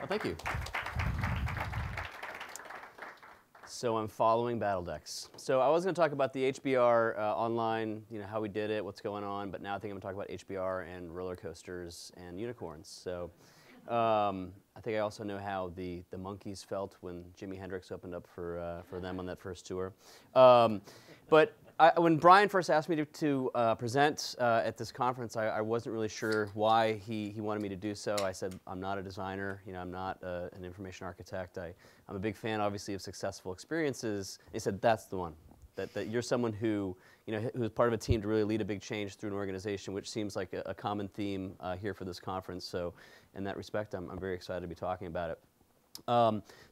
Oh, thank you. So I'm following BattleDecks. So I was going to talk about the HBR online, how we did it, what's going on, but now I think I'm going to talk about HBR and roller coasters and unicorns. So I think I also know how the Monkees felt when Jimi Hendrix opened up for them on that first tour. But when Brian first asked me to present at this conference, I wasn't really sure why he wanted me to do so. I said, I'm not a designer, I'm not an information architect. I'm a big fan, obviously, of successful experiences. He said, that's the one. That you're someone who's part of a team to really lead a big change through an organization, which seems like a common theme here for this conference. So in that respect, I'm very excited to be talking about it.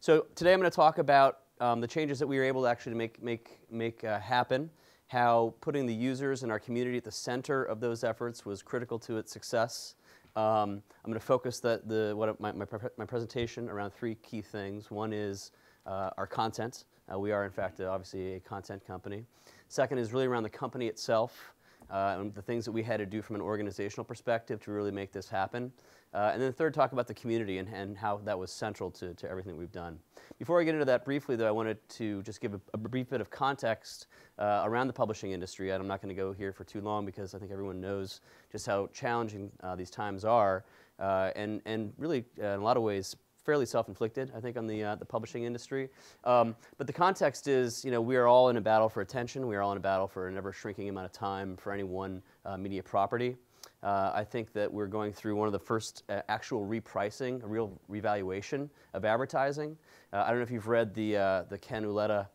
So today I'm going to talk about the changes that we were able to actually make happen, how putting the users and our community at the center of those efforts was critical to its success. I'm going to focus my presentation around three key things. One is our content. We are, in fact, obviously a content company. Second is really around the company itself, and the things that we had to do from an organizational perspective to really make this happen. And then third, talk about the community and how that was central to everything that we've done. Before I get into that briefly, though, I wanted to just give a brief bit of context around the publishing industry. And I'm not going to go here for too long because I think everyone knows just how challenging these times are, and really, in a lot of ways, fairly self-inflicted, I think, on the publishing industry. But the context is, we are all in a battle for attention. We are all in a battle for an ever-shrinking amount of time for any one media property. I think that we're going through one of the first actual repricing, a real revaluation of advertising. I don't know if you've read the Ken Auletta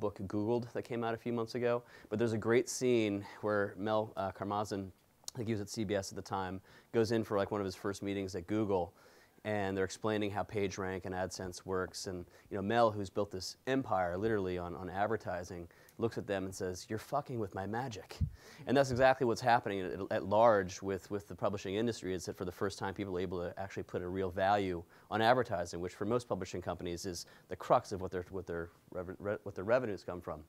book Googled that came out a few months ago, but there's a great scene where Mel Karmazin, I think he was at CBS at the time, goes in for like one of his first meetings at Google, and they're explaining how PageRank and AdSense works. And Mel, who's built this empire literally on advertising, looks at them and says, "You're fucking with my magic." And that's exactly what's happening at large with the publishing industry, is that for the first time people are able to actually put a real value on advertising, which for most publishing companies is the crux of what their revenues come from.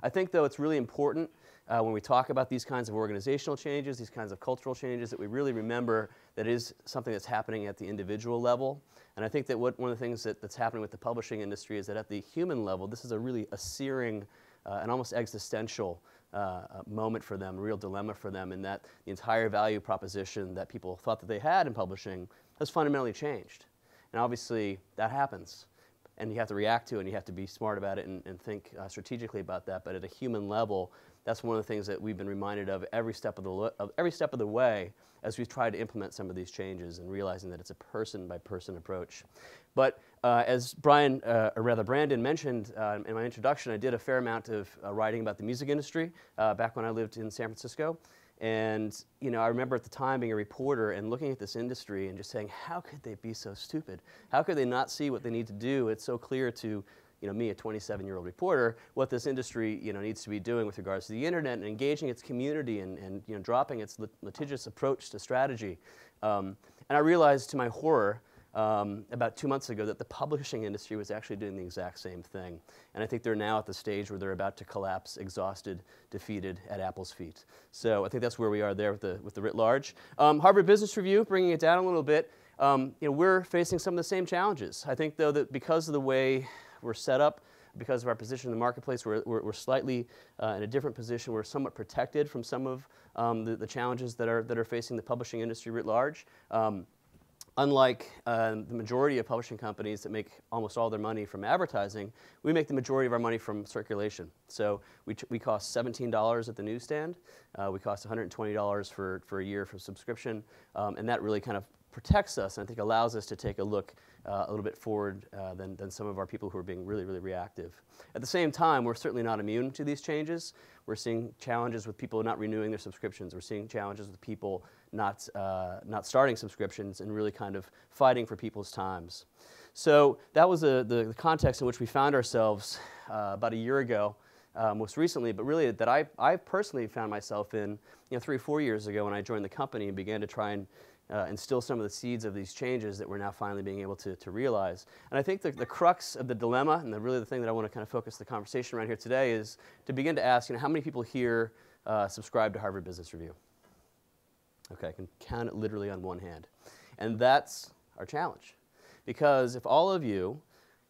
I think, though, it's really important when we talk about these kinds of organizational changes, these kinds of cultural changes, that we really remember that it is something that's happening at the individual level. And I think that one of the things that's happening with the publishing industry is that at the human level, this is a searing and almost existential moment for them, a real dilemma for them, in that the entire value proposition that people thought that they had in publishing has fundamentally changed. And obviously, that happens. And you have to react to it, and you have to be smart about it and think strategically about that. But at a human level, that's one of the things that we've been reminded of every step of the way as we've tried to implement some of these changes, and realizing that it's a person-by-person approach. But as Brandon mentioned in my introduction, I did a fair amount of writing about the music industry back when I lived in San Francisco. And I remember at the time being a reporter and looking at this industry and just saying, how could they be so stupid? How could they not see what they need to do? It's so clear to me, a 27-year-old reporter, what this industry needs to be doing with regards to the internet and engaging its community and dropping its litigious approach to strategy. And I realized, to my horror, about 2 months ago, that the publishing industry was actually doing the exact same thing. And I think they're now at the stage where they're about to collapse, exhausted, defeated, at Apple's feet. So I think that's where we are there with the writ large. Harvard Business Review, bringing it down a little bit, we're facing some of the same challenges. I think, though, that because of the way we're set up, because of our position in the marketplace, we're slightly in a different position. We're somewhat protected from some of the challenges that are facing the publishing industry writ large. Unlike the majority of publishing companies that make almost all their money from advertising, we make the majority of our money from circulation. So we cost $17 at the newsstand. We cost $120 for a year for subscription. And that really kind of protects us, and I think allows us to take a look a little bit forward than some of our people who are being really, really reactive. At the same time, we're certainly not immune to these changes. We're seeing challenges with people not renewing their subscriptions. We're seeing challenges with people not starting subscriptions and really kind of fighting for people's times. So that was the context in which we found ourselves about a year ago, most recently, but really that I personally found myself in 3 or 4 years ago when I joined the company and began to try and instill some of the seeds of these changes that we're now finally being able to realize. And I think the crux of the dilemma, and really the thing that I want to kind of focus the conversation around here today, is to begin to ask, how many people here subscribe to Harvard Business Review? Okay, I can count it literally on one hand. And that's our challenge. Because if all of you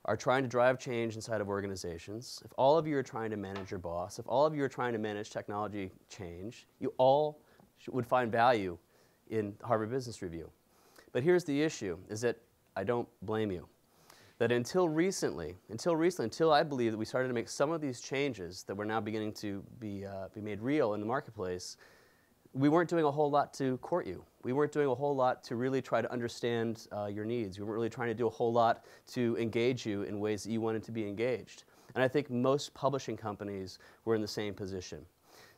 are trying to drive change inside of organizations, if all of you are trying to manage your boss, if all of you are trying to manage technology change, you all would find value in Harvard Business Review. But here's the issue, is that I don't blame you. That until recently, until I believe that we started to make some of these changes that were now beginning to be made real in the marketplace, we weren't doing a whole lot to court you. We weren't doing a whole lot to really try to understand your needs. We weren't really trying to do a whole lot to engage you in ways that you wanted to be engaged. And I think most publishing companies were in the same position.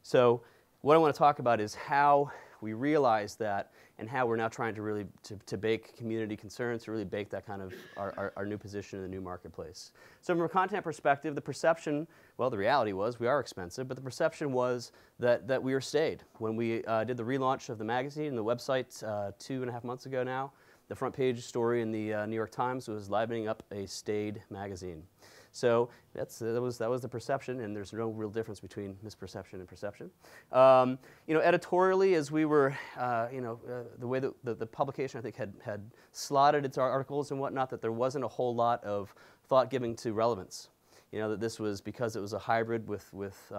So what I want to talk about is how we realized that and how we're now trying to really to bake community concerns, to really bake that kind of our new position in the new marketplace. So from a content perspective, the perception, well, the reality was we are expensive, but the perception was that we were staid. When we did the relaunch of the magazine and the website 2.5 months ago now, the front page story in the New York Times was livening up a staid magazine. So that was the perception, and there's no real difference between misperception and perception. Editorially, as we were, the way that the publication I think had slotted its articles and whatnot, that there wasn't a whole lot of thought giving to relevance. You know, that this was because it was a hybrid with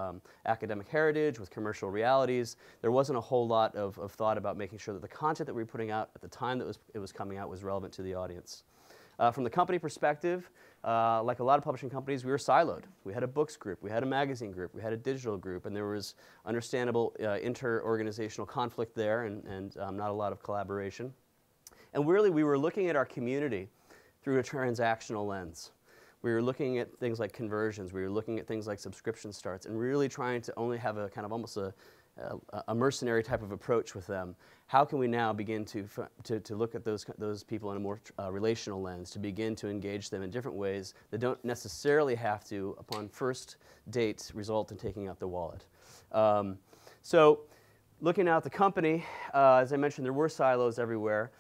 academic heritage, with commercial realities. There wasn't a whole lot of thought about making sure that the content that we were putting out at the time that it was coming out was relevant to the audience. From the company perspective, like a lot of publishing companies, we were siloed. We had a books group, we had a magazine group, we had a digital group, and there was understandable inter-organizational conflict there and not a lot of collaboration. And really, we were looking at our community through a transactional lens. We were looking at things like conversions, we were looking at things like subscription starts, and really trying to only have a kind of almost a mercenary type of approach with them. How can we now begin to look at those people in a more relational lens, to begin to engage them in different ways that don't necessarily have to, upon first date, result in taking out the wallet. So looking out the company, as I mentioned, there were silos everywhere.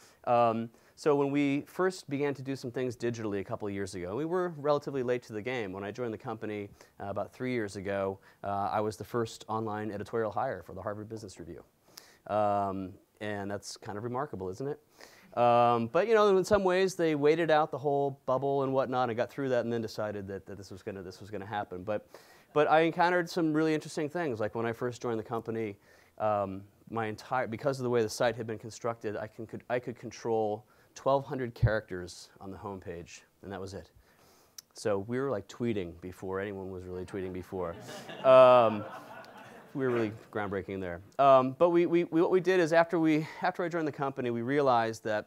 So when we first began to do some things digitally a couple of years ago, we were relatively late to the game. When I joined the company about 3 years ago, I was the first online editorial hire for the Harvard Business Review. And that's kind of remarkable, isn't it? But in some ways, they waited out the whole bubble and whatnot and got through that and then decided that this was going to happen. But I encountered some really interesting things. Like when I first joined the company, because of the way the site had been constructed, I could control 1,200 characters on the homepage, and that was it. So we were like tweeting before anyone was really tweeting before. We were really groundbreaking there. But what we did is after I joined the company, we realized that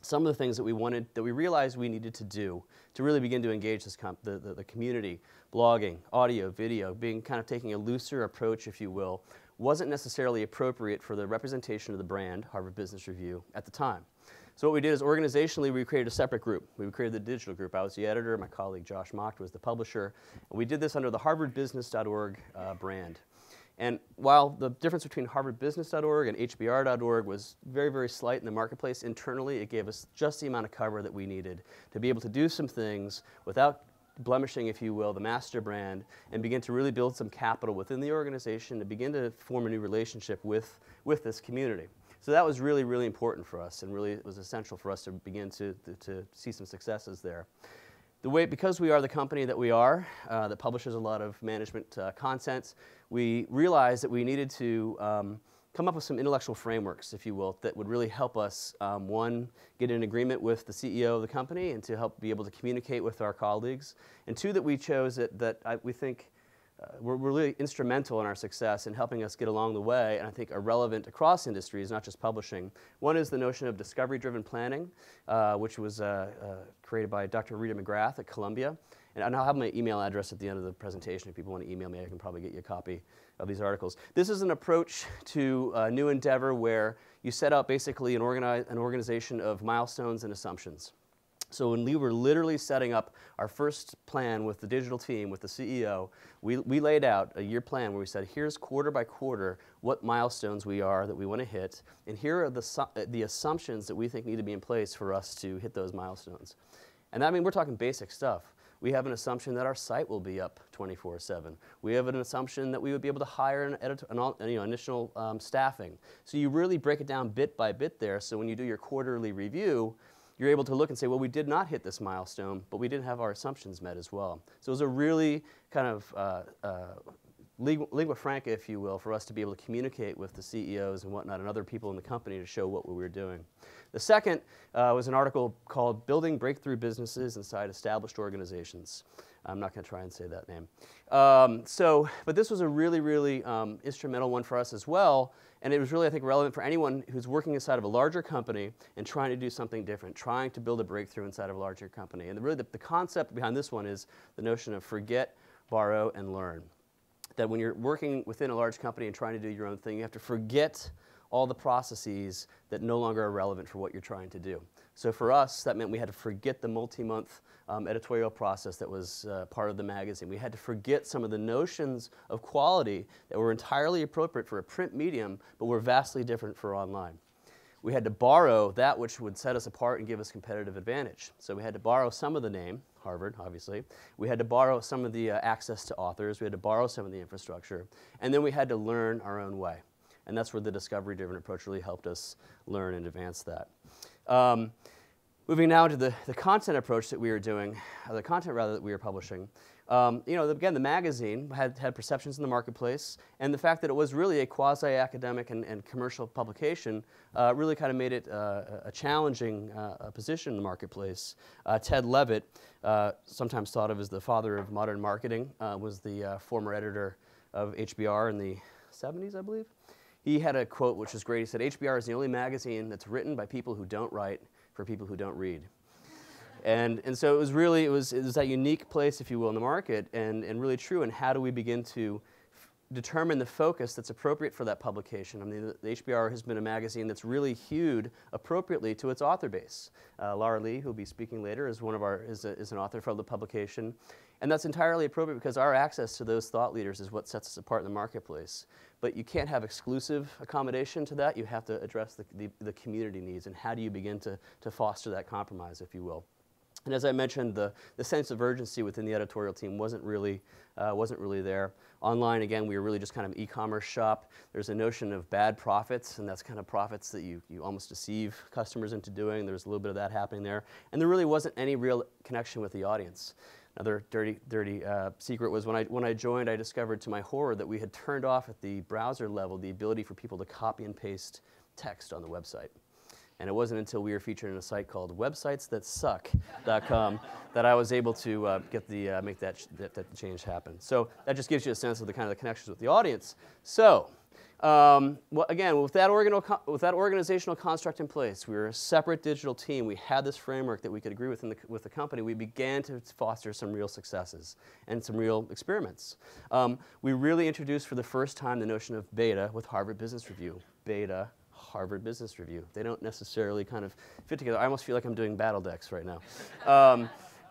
some of the things that we realized we needed to do to really begin to engage the community, blogging, audio, video, taking a looser approach, if you will, wasn't necessarily appropriate for the representation of the brand, Harvard Business Review, at the time. So what we did is organizationally we created a separate group. We created the digital group. I was the editor, my colleague Josh Mocht was the publisher. And we did this under the harvardbusiness.org brand. And while the difference between harvardbusiness.org and hbr.org was very, very slight in the marketplace, internally it gave us just the amount of cover that we needed to be able to do some things without blemishing, if you will, the master brand and begin to really build some capital within the organization to begin to form a new relationship with this community. So that was really, really important for us, and really it was essential for us to begin to see some successes there. Because we are the company that we are, that publishes a lot of management content, we realized that we needed to come up with some intellectual frameworks, if you will, that would really help us, one, get in agreement with the CEO of the company and to help be able to communicate with our colleagues, and two, that we chose we think were really instrumental in our success in helping us get along the way, and I think are relevant across industries, not just publishing. One is the notion of discovery-driven planning, which was created by Dr. Rita McGrath at Columbia. And I'll have my email address at the end of the presentation. If people want to email me, I can probably get you a copy of these articles. This is an approach to a new endeavor where you set out basically an organization of milestones and assumptions. So when we were literally setting up our first plan with the digital team, with the CEO, we laid out a year plan where we said, here's quarter by quarter what milestones that we want to hit, and here are the assumptions that we think need to be in place for us to hit those milestones. And I mean, we're talking basic stuff. We have an assumption that our site will be up 24/7. We have an assumption that we would be able to hire initial staffing. So you really break it down bit by bit there, so when you do your quarterly review, you're able to look and say, well, we did not hit this milestone, but we didn't have our assumptions met as well. So it was a really kind of lingua franca, if you will, for us to be able to communicate with the CEOs and whatnot and other people in the company to show what we were doing. The second was an article called Building Breakthrough Businesses Inside Established Organizations. I'm not going to try and say that name. But this was a really, really instrumental one for us as well. And it was really, I think, relevant for anyone who's working inside of a larger company and trying to do something different, trying to build a breakthrough inside of a larger company. And really the concept behind this one is the notion of forget, borrow, and learn. That when you're working within a large company and trying to do your own thing, you have to forget all the processes that no longer are relevant for what you're trying to do. So for us, that meant we had to forget the multi-month editorial process that was part of the magazine. We had to forget some of the notions of quality that were entirely appropriate for a print medium, but were vastly different for online. We had to borrow that which would set us apart and give us competitive advantage. So we had to borrow some of the name, Harvard, obviously. We had to borrow some of the access to authors. We had to borrow some of the infrastructure. And then we had to learn our own way. And that's where the discovery-driven approach really helped us learn and advance that. Moving now to the content approach that we were doing, the content rather that we were publishing. Again, the magazine had perceptions in the marketplace, and the fact that it was really a quasi-academic and commercial publication really kind of made it a challenging position in the marketplace. Ted Levitt, sometimes thought of as the father of modern marketing, was the former editor of HBR in the 70s, I believe. He had a quote which was great. He said, HBR is the only magazine that's written by people who don't write for people who don't read. And so it was really, it was that unique place, if you will, in the market, and really true. And how do we begin to determine the focus that's appropriate for that publication? I mean, the HBR has been a magazine that's really hewed appropriately to its author base. Laura Lee, who will be speaking later, is an author for the publication. And that's entirely appropriate because our access to those thought leaders is what sets us apart in the marketplace. But you can't have exclusive accommodation to that. You have to address the community needs, and how do you begin to foster that compromise, if you will. And as I mentioned, the sense of urgency within the editorial team wasn't really there. Online, again, we were really just kind of an e-commerce shop. There's a notion of bad profits, and that's kind of profits that you almost deceive customers into doing. There's a little bit of that happening there. And there really wasn't any real connection with the audience. Another dirty secret was when I joined, I discovered to my horror that we had turned off at the browser level the ability for people to copy and paste text on the website. And it wasn't until we were featured in a site called websitesthatsuck.com that I was able to make that change happen. So that just gives you a sense of the kind of the connections with the audience. So again, with that organizational construct in place, we were a separate digital team. We had this framework that we could agree with with the company. We began to foster some real successes and some real experiments. We really introduced for the first time the notion of beta with Harvard Business Review. Beta, Harvard Business Review. They don't necessarily kind of fit together. I almost feel like I'm doing battle decks right now.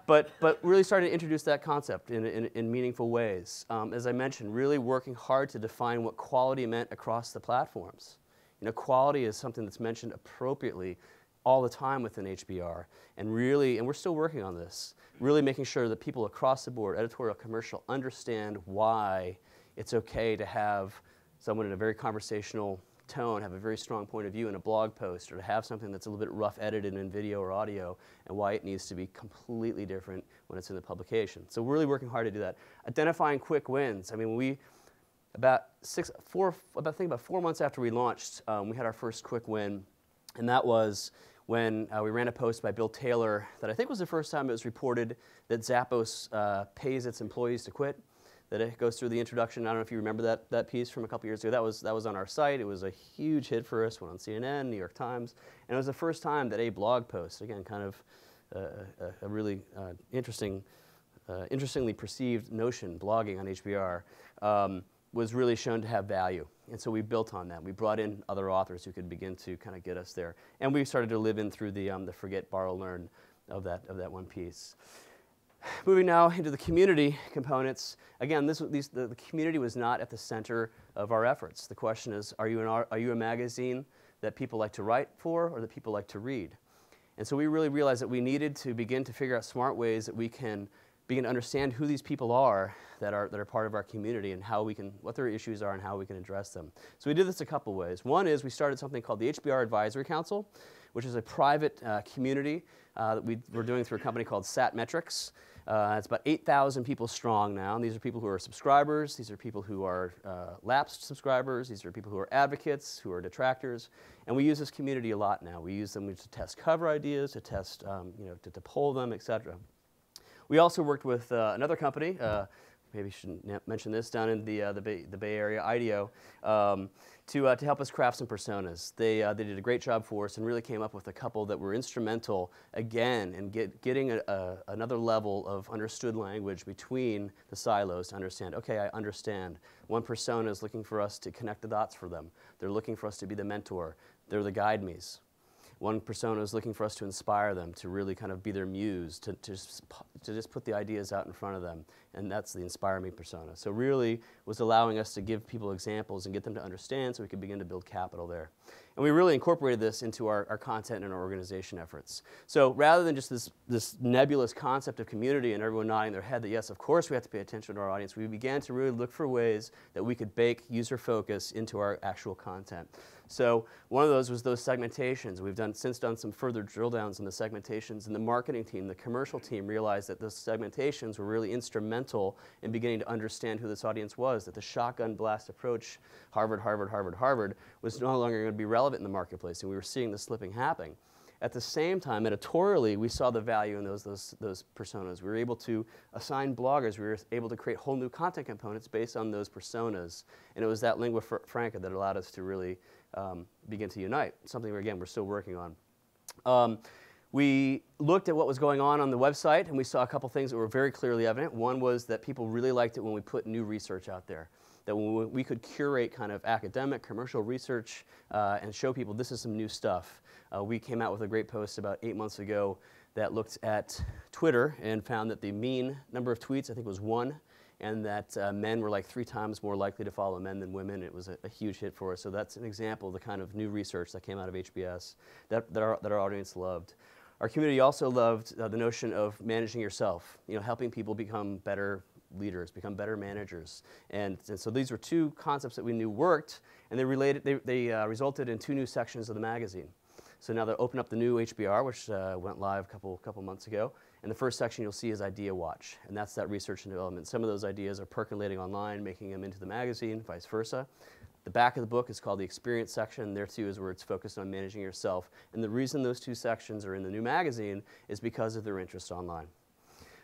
But really started to introduce that concept in meaningful ways. As I mentioned, really working hard to define what quality meant across the platforms. Quality is something that's mentioned appropriately all the time within HBR, and we're still working on this, really making sure that people across the board, editorial, commercial, understand why it's okay to have someone in a very conversational tone, have a very strong point of view in a blog post, or to have something that's a little bit rough edited in video or audio, and why it needs to be completely different when it's in the publication. So we're really working hard to do that. Identifying quick wins. I mean, about 4 months after we launched, we had our first quick win, and that was when we ran a post by Bill Taylor that I think was the first time it was reported that Zappos pays its employees to quit. That it goes through the introduction. I don't know if you remember that piece from a couple years ago. That was on our site. It was a huge hit for us. Went on CNN, New York Times, and it was the first time that a blog post, again, kind of a really interestingly perceived notion, blogging on HBR, was really shown to have value. And so we built on that. We brought in other authors who could begin to kind of get us there, and we started to live in through the forget, borrow, learn of that one piece. Moving now into the community components. Again, the community was not at the center of our efforts. The question is, are you a magazine that people like to write for or that people like to read? And so we really realized that we needed to begin to figure out smart ways that we can begin to understand who these people are that are part of our community, and what their issues are and how we can address them. So we did this a couple ways. One is we started something called the HBR Advisory Council, which is a private community that we're doing through a company called Satmetrics. It's about 8,000 people strong now, and these are people who are subscribers, these are people who are lapsed subscribers, these are people who are advocates, who are detractors, and we use this community a lot now. We use them to test cover ideas, to test, to poll them, etc. We also worked with another company, maybe I shouldn't mention this, down in the Bay Area, IDEO, to help us craft some personas. They did a great job for us and really came up with a couple that were instrumental, again, in getting another level of understood language between the silos to understand, okay, I understand. One persona is looking for us to connect the dots for them. They're looking for us to be the mentor. They're the guide me's. One persona is looking for us to inspire them, to really kind of be their muse, to just put the ideas out in front of them, and that's the Inspire Me persona. So really was allowing us to give people examples and get them to understand so we could begin to build capital there. And we really incorporated this into our content and our organization efforts. So rather than just this nebulous concept of community and everyone nodding their head that yes, of course we have to pay attention to our audience, we began to really look for ways that we could bake user focus into our actual content. So one of those was those segmentations. We've since done some further drill downs in the segmentations, and the marketing team, the commercial team realized that those segmentations were really instrumental in beginning to understand who this audience was, that the shotgun blast approach, Harvard, Harvard, Harvard, Harvard, was no longer going to be relevant in the marketplace, and we were seeing the slipping happening. At the same time, editorially, we saw the value in those personas. We were able to assign bloggers. We were able to create whole new content components based on those personas. And it was that lingua franca that allowed us to really begin to unite, something, again, we're still working on. We looked at what was going on the website, and we saw a couple things that were very clearly evident. One was that people really liked it when we put new research out there, that when we could curate kind of academic, commercial research and show people this is some new stuff. We came out with a great post about 8 months ago that looked at Twitter and found that the mean number of tweets, I think, was 1, and that men were like 3 times more likely to follow men than women. It was a huge hit for us. So that's an example of the kind of new research that came out of HBS that our audience loved. Our community also loved the notion of managing yourself, helping people become better leaders, become better managers. And so these were 2 concepts that we knew worked, and they resulted in 2 new sections of the magazine. So now they open up the new HBR, which went live a couple months ago. And the first section you'll see is Idea Watch, and that's that research and development. Some of those ideas are percolating online, making them into the magazine, vice versa. The back of the book is called the Experience section. There too is where it's focused on managing yourself. And the reason those 2 sections are in the new magazine is because of their interest online.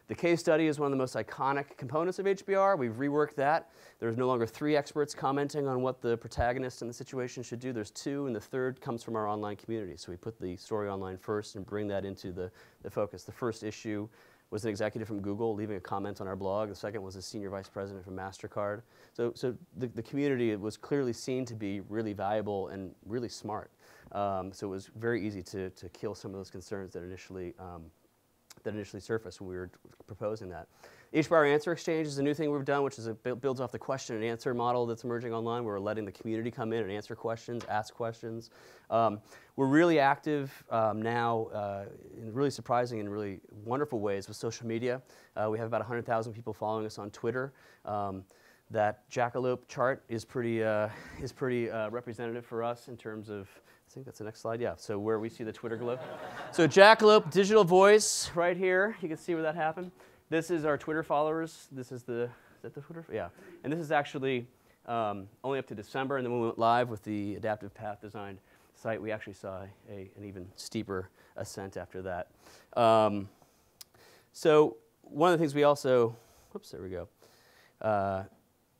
The case study is one of the most iconic components of HBR. We've reworked that. There's no longer 3 experts commenting on what the protagonist in the situation should do. There's 2, and the third comes from our online community. So we put the story online first and bring that into the focus. The first issue was an executive from Google leaving a comment on our blog. The second was a senior vice president from MasterCard. So the community was clearly seen to be really valuable and really smart. So it was very easy to kill some of those concerns that initially surfaced when we were proposing that. HBR Answer Exchange is a new thing we've done, which is builds off the question and answer model that's emerging online. We're letting the community come in and answer questions, ask questions. We're really active now in really surprising and really wonderful ways with social media. We have about 100,000 people following us on Twitter. That jackalope chart is pretty representative for us in terms of, I think that's the next slide, yeah. So where we see the Twitter glow. So jackalope, digital voice, right here. You can see where that happened. This is our Twitter followers. This is is that the Twitter? Yeah. And this is actually only up to December, and then when we went live with the adaptivepath designed site, we actually saw an even steeper ascent after that. So one of the things we also, whoops, there we go,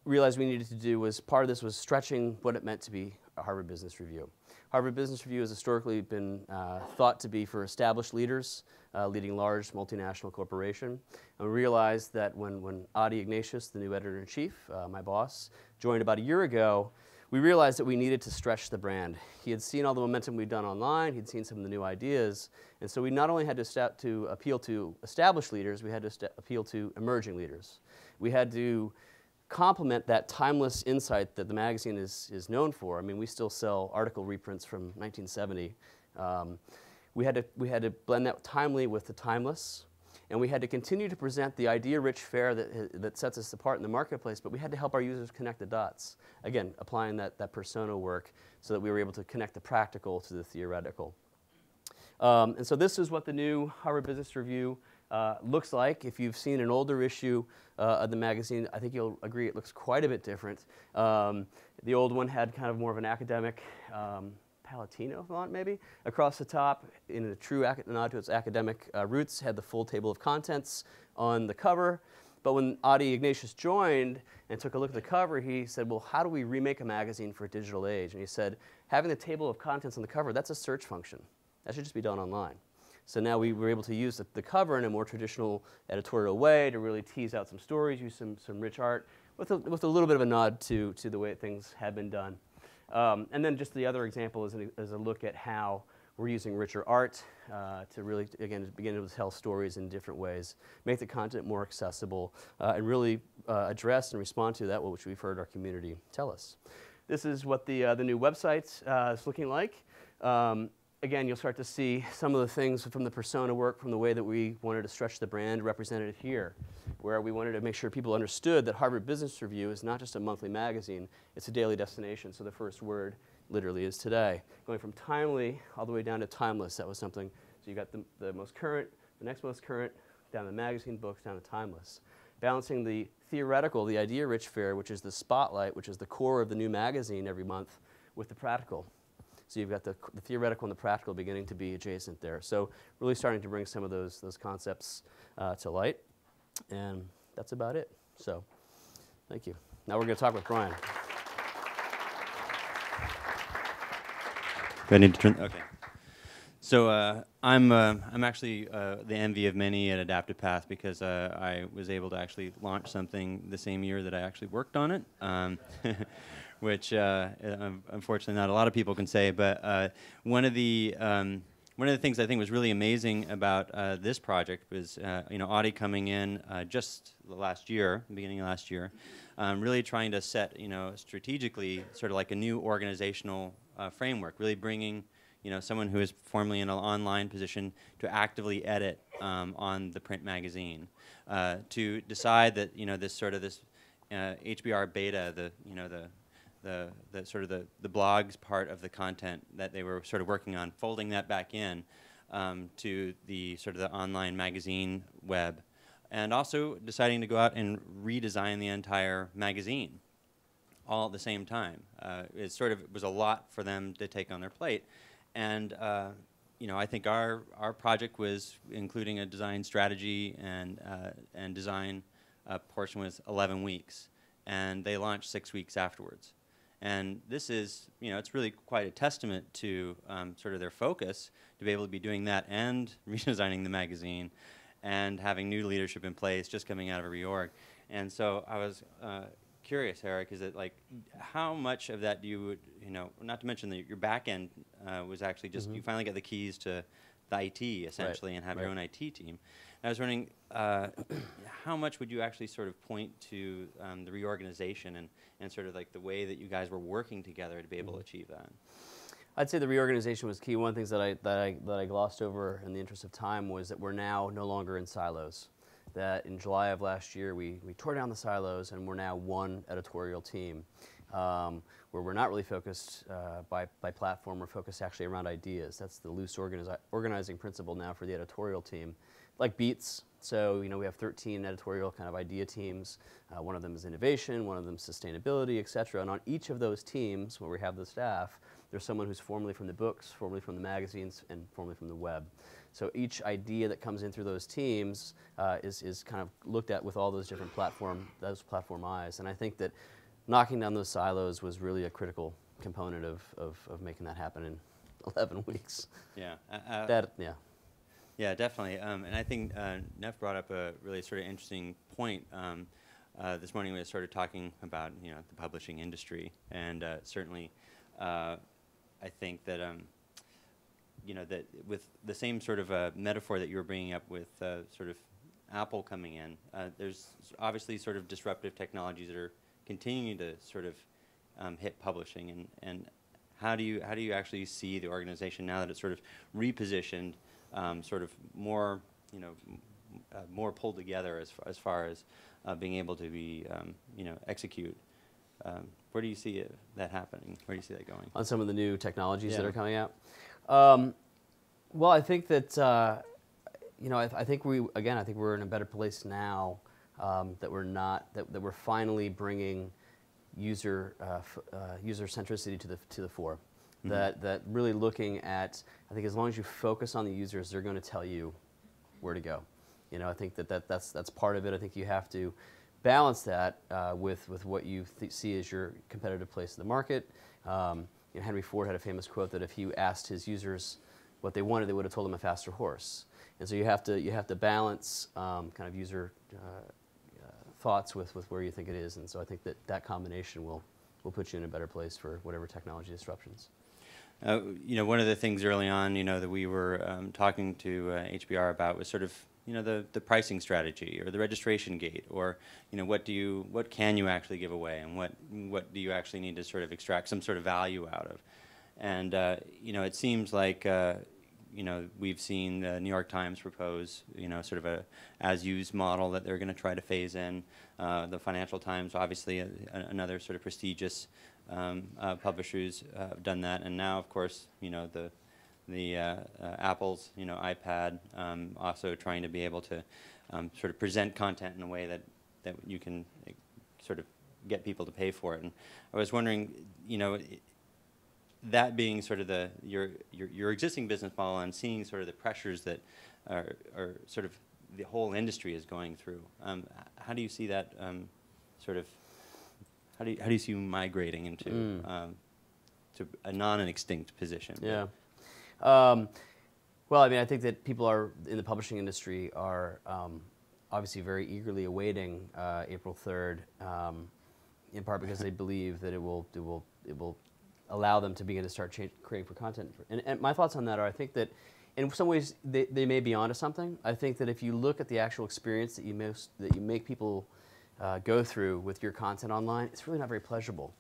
realized we needed to do was, part of this was stretching what it meant to be a Harvard Business Review. Harvard Business Review has historically been thought to be for established leaders, leading large multinational corporation. And we realized that when Adi Ignatius, the new editor-in-chief, my boss, joined about a year ago, we realized that we needed to stretch the brand. He had seen all the momentum we'd done online, he'd seen some of the new ideas, and so we not only had to appeal to established leaders, we had to appeal to emerging leaders. We had to complement that timeless insight that the magazine is known for. I mean, we still sell article reprints from 1970. We had to blend that timely with the timeless, and we had to continue to present the idea-rich fare that sets us apart in the marketplace, but we had to help our users connect the dots. Again, applying that persona work so that we were able to connect the practical to the theoretical. And so this is what the new Harvard Business Review looks like. If you've seen an older issue of the magazine, I think you'll agree it looks quite a bit different. The old one had kind of more of an academic Palatino font, maybe, across the top, in a true nod to its academic roots, had the full table of contents on the cover. But when Adi Ignatius joined and took a look at the cover, he said, well, how do we remake a magazine for a digital age? And he said, having the table of contents on the cover, that's a search function. That should just be done online. So now we were able to use the cover in a more traditional editorial way to really tease out some stories, use some rich art, with a little bit of a nod to the way things had been done. And then just the other example is a look at how we're using richer art to really, again, begin to tell stories in different ways, make the content more accessible, and really address and respond to that which we've heard our community tell us. This is what the new website is looking like. Again, you'll start to see some of the things from the persona work, from the way that we wanted to stretch the brand represented here, where we wanted to make sure people understood that Harvard Business Review is not just a monthly magazine, it's a daily destination. So the first word literally is today. Going from timely all the way down to timeless, that was something. So you got the most current, the next most current, down to magazine books, down to timeless. Balancing the theoretical, the idea-rich fare, which is the spotlight, which is the core of the new magazine every month, with the practical. So you've got the theoretical and the practical beginning to be adjacent there. So really starting to bring some of those concepts to light. And that's about it. So thank you. Now we're going to talk with Brian. Do I need to turn? Okay. So I'm actually the envy of many at adaptivepath because I was able to actually launch something the same year that I actually worked on it. Which unfortunately not a lot of people can say, but one of the things I think was really amazing about this project was Adi coming in just last year, beginning of last year, really trying to set strategically sort of like a new organizational framework, really bringing someone who is formerly in an online position to actively edit on the print magazine, to decide that this HBR beta, the sort of the blogs part of the content that they were sort of working on, folding that back in to the sort of the online magazine web, and also deciding to go out and redesign the entire magazine all at the same time. It sort of was a lot for them to take on their plate, and I think our project was including a design strategy and design portion was 11 weeks, and they launched 6 weeks afterwards. And this is, it's really quite a testament to sort of their focus to be able to be doing that and redesigning the magazine and having new leadership in place just coming out of a reorg. And so I was curious, Eric, is it like how much of that do you not to mention that your back end was actually just you finally got the keys to the IT essentially and have your own IT team. And I was wondering how much would you actually sort of point to the reorganization and sort of like the way that you guys were working together to be able to achieve that? I'd say the reorganization was key. One of the things that I glossed over in the interest of time was that we're now no longer in silos. That in July of last year we tore down the silos and we're now one editorial team, where we're not really focused by platform. We're focused actually around ideas. That's the loose organizing principle now for the editorial team. Like beats, so we have 13 editorial kind of idea teams. One of them is innovation, one of them is sustainability, et cetera. And on each of those teams, where we have the staff, there's someone who's formerly from the books, formerly from the magazines, and formerly from the web. So each idea that comes in through those teams is kind of looked at with all those different platform eyes. And I think that knocking down those silos was really a critical component of making that happen in 11 weeks. Yeah. Yeah, definitely. And I think Neff brought up a really sort of interesting point. This morning we started talking about the publishing industry, and certainly I think that that with the same sort of metaphor that you were bringing up with sort of Apple coming in, there's obviously sort of disruptive technologies that are continuing to sort of hit publishing, and how do you actually see the organization now that it's sort of repositioned? Sort of more, more pulled together as far as being able to be, execute. Where do you see that happening? Where do you see that going? On some of the new technologies that are coming out? Well, I think that you know, I think I think we're in a better place now that we're not that we're finally bringing user centricity to the fore. Mm-hmm. That really looking at, I think as long as you focus on the users, they're going to tell you where to go. You know, I think that's part of it. I think you have to balance that with what you see as your competitive place in the market. You know, Henry Ford had a famous quote that if he asked his users what they wanted, they would have told him a faster horse. And so you have to balance kind of user thoughts with where you think it is. And so I think that combination will put you in a better place for whatever technology disruptions. You know, one of the things early on, you know, that we were talking to HBR about was sort of, you know, the pricing strategy or the registration gate, or, you know, what can you actually give away, and what do you actually need to sort of extract some sort of value out of. And you know, it seems like you know, we've seen the New York Times propose, you know, sort of a as-used model that they're going to try to phase in. The Financial Times, obviously, another sort of prestigious publishers have done that, and now, of course, you know, the Apple's, you know, iPad also trying to be able to sort of present content in a way that you can sort of get people to pay for it. And I was wondering, you know, that being sort of your existing business model, and seeing sort of the pressures that are sort of the whole industry is going through. How do you see that sort of? How do you see you migrating into to a non-extinct position? Yeah. Well, I mean, I think that people are in the publishing industry are obviously very eagerly awaiting April 3rd, in part because they believe that it will allow them to begin to start creating for content. And my thoughts on that are, I think that in some ways they may be onto something. I think that if you look at the actual experience that you make people go through with your content online, it's really not very pleasurable.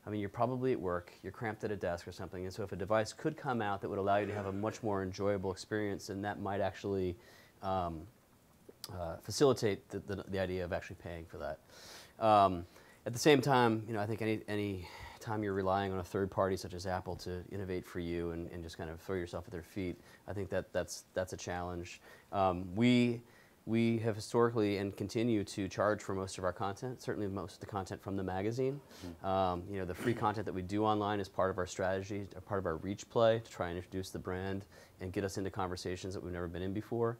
I mean, you're probably at work, you're cramped at a desk or something, and so if a device could come out that would allow you to have a much more enjoyable experience, then that might actually facilitate the idea of actually paying for that. At the same time, you know, I think any time you're relying on a third party such as Apple to innovate for you and just kind of throw yourself at their feet, I think that's a challenge. We have historically and continue to charge for most of our content, certainly most of the content from the magazine. You know, the free content that we do online is part of our strategy, a part of our reach play to try and introduce the brand and get us into conversations that we've never been in before.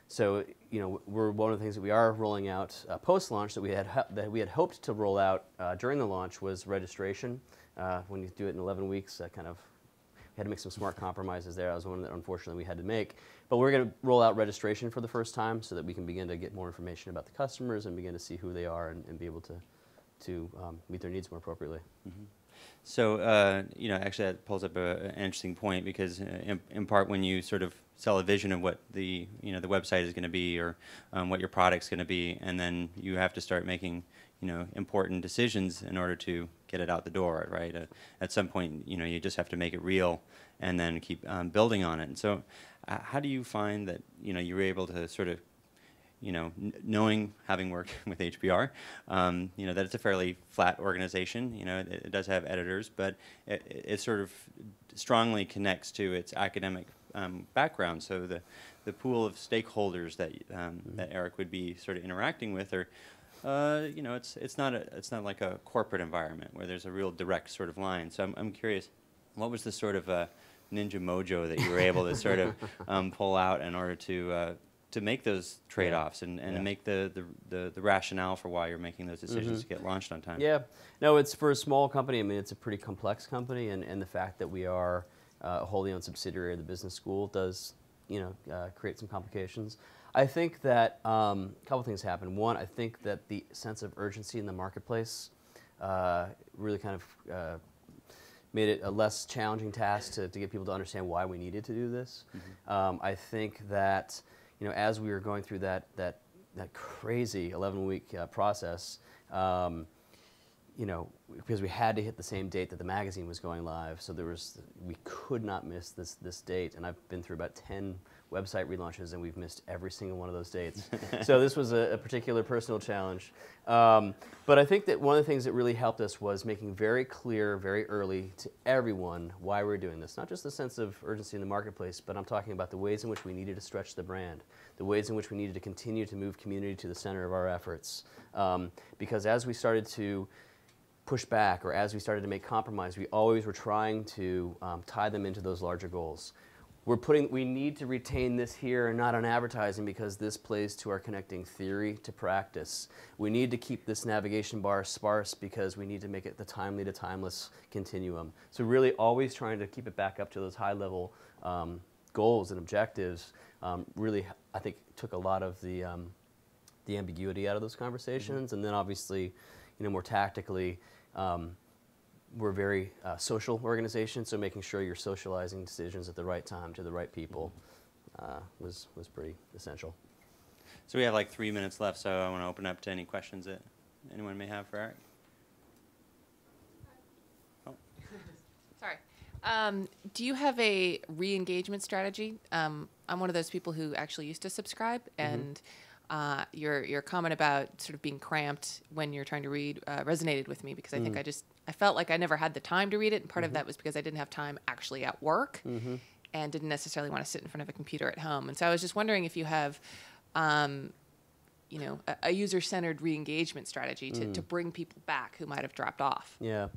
So, you know, one of the things that we are rolling out post-launch that we had hoped to roll out during the launch was registration. When you do it in 11 weeks, kind of had to make some smart compromises there. That was one that unfortunately we had to make. But we're going to roll out registration for the first time so that we can begin to get more information about the customers and begin to see who they are and be able to meet their needs more appropriately. Mm-hmm. So, you know, actually that pulls up an interesting point, because in part when you sort of sell a vision of what the website is going to be, or what your product's going to be, and then you have to start making, you know, important decisions in order to get it out the door, right? At some point, you know, you just have to make it real and then keep building on it. And so how do you find that, you know, you're able to sort of, you know, knowing, having worked with HBR, you know, that it's a fairly flat organization. You know, it does have editors, but it sort of strongly connects to its academic background. So the pool of stakeholders that that Eric would be sort of interacting with are, you know, it's not like a corporate environment where there's a real direct sort of line. So I'm curious, what was the sort of ninja mojo that you were able to sort of pull out in order to make those trade-offs and make the rationale for why you're making those decisions to get launched on time? Yeah, no, it's for a small company. I mean, it's a pretty complex company, and the fact that we are a wholly owned subsidiary of the business school does, you know, create some complications. I think that a couple things happen. One, I think that the sense of urgency in the marketplace really kind of made it a less challenging task to get people to understand why we needed to do this. Mm-hmm. I think that, you know, as we were going through that crazy 11-week process, you know, because we had to hit the same date that the magazine was going live, so we could not miss this date. And I've been through about 10 website relaunches, and we've missed every single one of those dates. So this was a particular personal challenge. But I think that one of the things that really helped us was making very clear, very early to everyone why we're doing this. Not just the sense of urgency in the marketplace, but I'm talking about the ways in which we needed to stretch the brand, the ways in which we needed to continue to move community to the center of our efforts. Because as we started to push back, or as we started to make compromise, we always were trying to tie them into those larger goals. We need to retain this here and not on advertising because this plays to our connecting theory to practice. We need to keep this navigation bar sparse because we need to make it the timely to timeless continuum. So really always trying to keep it back up to those high level goals and objectives really, I think, took a lot of the ambiguity out of those conversations. Mm-hmm. And then obviously, you know, more tactically, we're a very social organization, so making sure you're socializing decisions at the right time to the right people was pretty essential. So we have like 3 minutes left, so I want to open up to any questions that anyone may have for Eric. Oh. Sorry. Do you have a re-engagement strategy? I'm one of those people who actually used to subscribe, and your comment about sort of being cramped when you're trying to read resonated with me, because I think I felt like I never had the time to read it, and part of that was because I didn't have time actually at work and didn't necessarily want to sit in front of a computer at home. And so I was just wondering if you have you know, a user-centered re-engagement strategy to bring people back who might have dropped off. Yeah.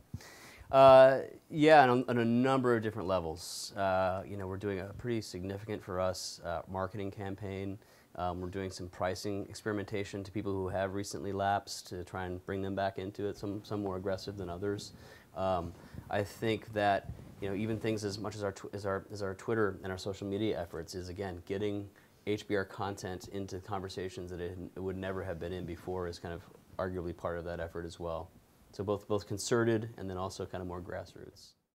Yeah, on a number of different levels. You know, we're doing a pretty significant, for us, marketing campaign. We're doing some pricing experimentation to people who have recently lapsed to try and bring them back into it, some more aggressive than others. I think that, you know, even things as much as our Twitter and our social media efforts is, again, getting HBR content into conversations that it would never have been in before is kind of arguably part of that effort as well. So both concerted and then also kind of more grassroots.